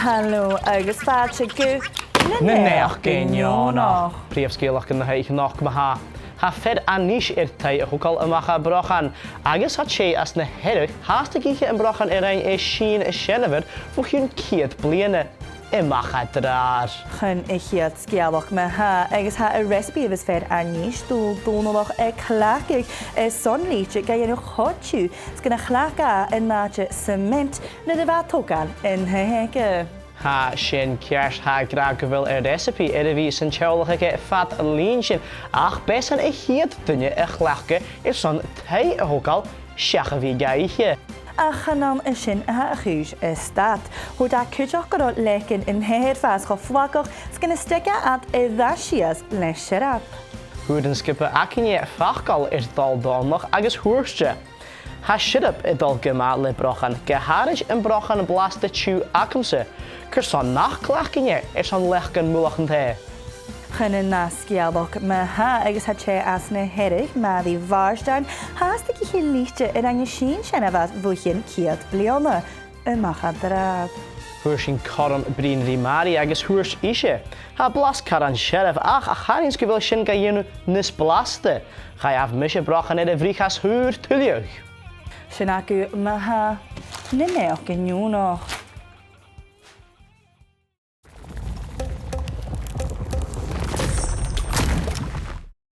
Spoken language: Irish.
Hallo, agus fáilte go Naidheachdan Neònach. Príomhscéalach an Naidheachdan Neònach ha fed anis irtai a hukal amacha Brochan. Agus hat sé as na herich haast giche an Brochan ein sin shennever fu hun kiet bliene imacha drar. Chun chiad scialach me ha agus ha a recipe of his fed anis dúl dúnalach clacig sonlíte ga dhéanú choú sgna chhlaca in náte cement na de bhtógan in heike. Ha sin ceart ha gra go bhfuil recipe a bhí san teolalacha fat a lín sin ach besan a chiad dunne a chhlacha son tai a hukal seach a bhí gaiche. A chanan in sin a chuús stad. Hoe da kuach go lekin in heir fas go flagach skinne stikke at dhasias le sirap. Hoe den skippe akinje fachgal dal Neònach agus hoerste. Ha sirap dal gema le Brochan geharis in Brochan blaste tju akamse. Kersan nachklakinje san lechken mulachn the. Chynne na scialach me ha agus hat sé as na herich ma ddi varstein haast ik hi lichte in an sin sinna wat bhuichin ciad blianna y macha drad. Hwyr sy'n corum brin ri mari agus hwyrs ishe. Ha blas caran sheriff ach a charins gyfil sy'n ga ynu nis blaste. Ga af misje Brochan vrichas hwyr tuliwch. Sy'n agu me ha Naidheachdan Neònach.